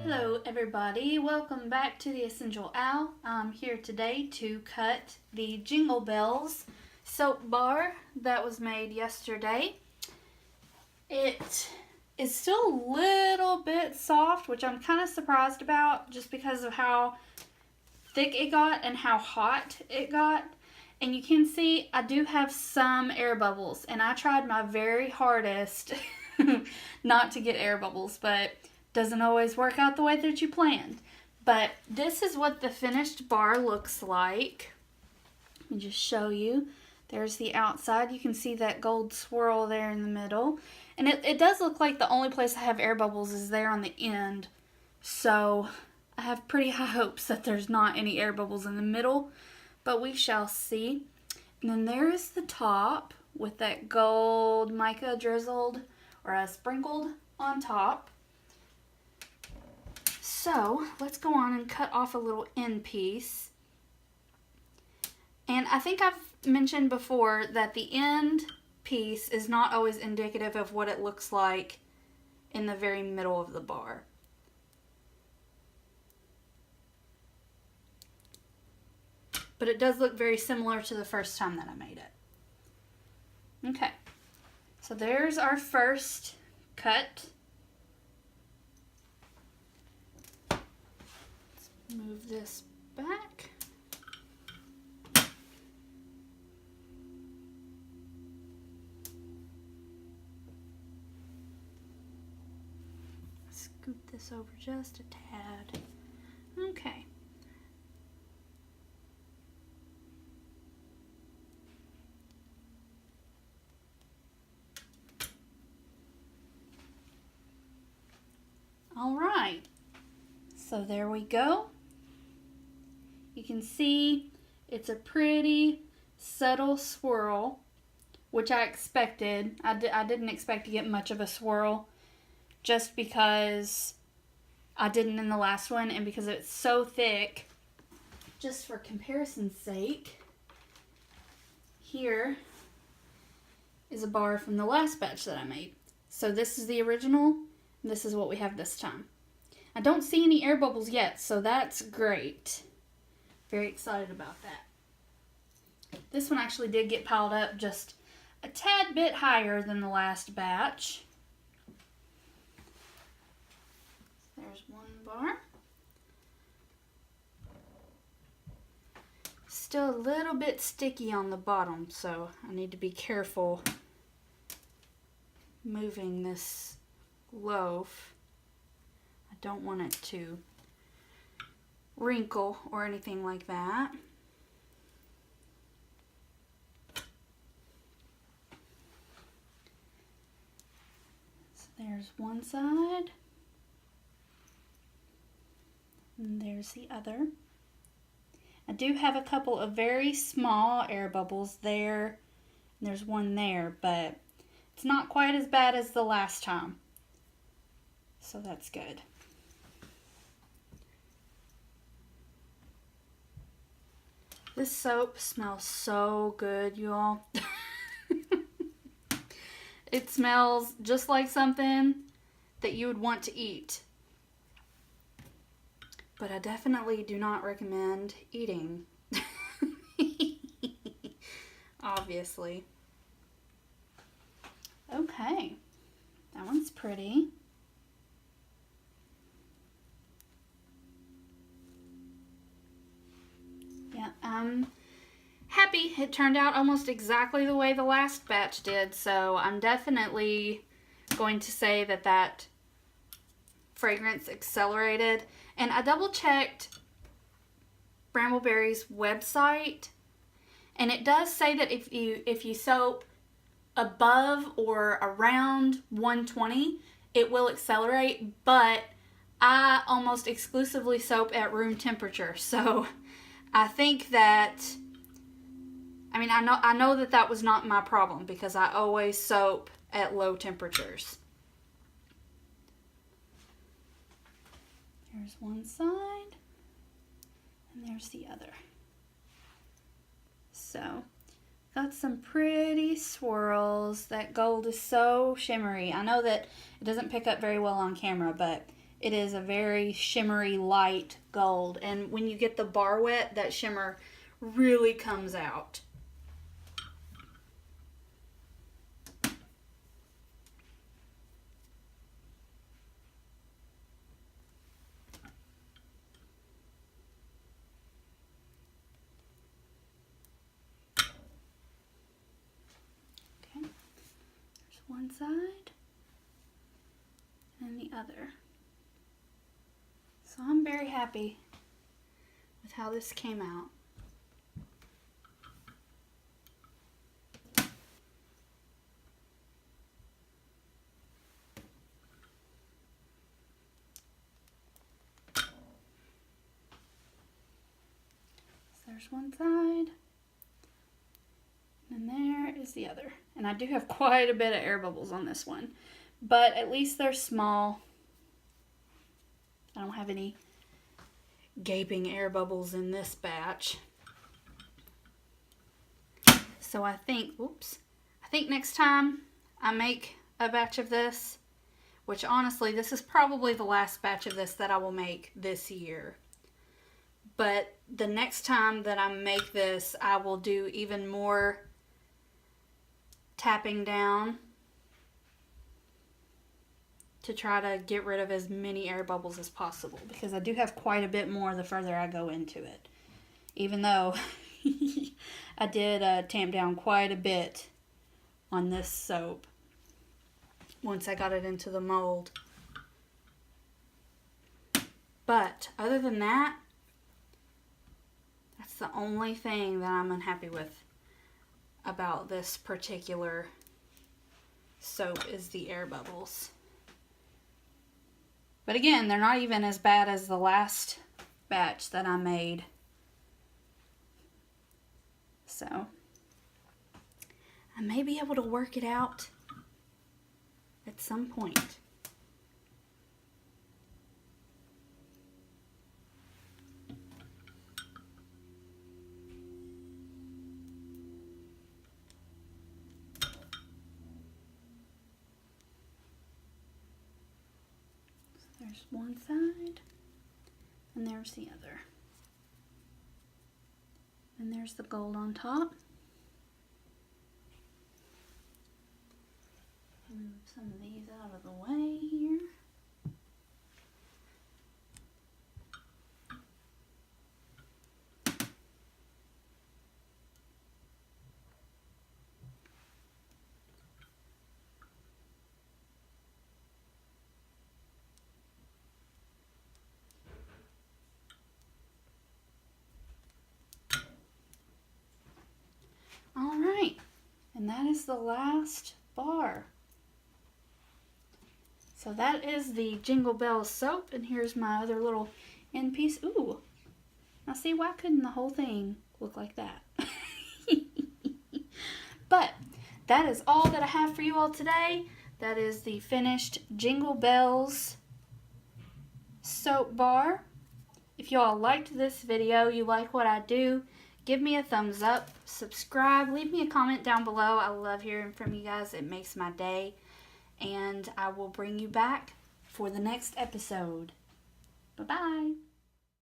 Hello everybody, welcome back to the Escentual Owl. I'm here today to cut the Jingle Bells soap bar that was made yesterday. It is still a little bit soft, which I'm kind of surprised about just because of how thick it got and how hot it got. And you can see I do have some air bubbles, and I tried my very hardest not to get air bubbles, but doesn't always work out the way that you planned. But this is what the finished bar looks like. Let me just show you. There's the outside. You can see that gold swirl there in the middle. And it does look like the only place I have air bubbles is there on the end. So I have pretty high hopes that there's not any air bubbles in the middle, but we shall see. And then there is the top with that gold mica drizzled or sprinkled on top. So let's go on and cut off a little end piece. And I think I've mentioned before that the end piece is not always indicative of what it looks like in the very middle of the bar. But it does look very similar to the first time that I made it. Okay, so there's our first cut. Move this back. Scoot this over just a tad. Okay. All right. So there we go. You can see it's a pretty subtle swirl, which I expected. I didn't expect to get much of a swirl just because I didn't in the last one and because it's so thick. Just for comparison's sake, here is a bar from the last batch that I made. So this is the original, and this is what we have this time. I don't see any air bubbles yet, so that's great. Very excited about that. This one actually did get piled up just a tad bit higher than the last batch. There's one bar. Still a little bit sticky on the bottom, so I need to be careful moving this loaf. I don't want it to wrinkle or anything like that. So there's one side, and there's the other. I do have a couple of very small air bubbles there, and there's one there, but it's not quite as bad as the last time, so that's good. This soap smells so good, you all. It smells just like something that you would want to eat. But I definitely do not recommend eating. Obviously. Okay. That one's pretty. Yeah, I'm happy it turned out almost exactly the way the last batch did, so I'm definitely going to say that that fragrance accelerated. And I double checked Brambleberry's website, and it does say that if you soap above or around 120, it will accelerate, but I almost exclusively soap at room temperature, so I think that, I know that that was not my problem because I always soap at low temperatures. There's one side, and there's the other. So, got some pretty swirls. That gold is so shimmery. I know that it doesn't pick up very well on camera, but it is a very shimmery light gold. And when you get the bar wet, that shimmer really comes out. Okay, there's one side and the other. So I'm very happy with how this came out. So there's one side, and there is the other. And I do have quite a bit of air bubbles on this one, but at least they're small. I don't have any gaping air bubbles in this batch. So I think next time I make a batch of this, which honestly, this is probably the last batch of this that I will make this year. But the next time that I make this, I will do even more tapping down to try to get rid of as many air bubbles as possible, because I do have quite a bit more the further I go into it. Even though I did tamp down quite a bit on this soap once I got it into the mold. But other than that, that's the only thing that I'm unhappy with about this particular soap is the air bubbles. But again, they're not even as bad as the last batch that I made. So I may be able to work it out at some point. There's one side, and there's the other. And there's the gold on top. Move some of these out of the way here. All right, and that is the last bar. So that is the Jingle Bells soap, and here's my other little end piece. Ooh, now see, why couldn't the whole thing look like that? But that is all that I have for you all today. That is the finished Jingle Bells soap bar. If you all liked this video, you like what I do, give me a thumbs up, subscribe, leave me a comment down below. I love hearing from you guys. It makes my day. And I will bring you back for the next episode. Bye-bye.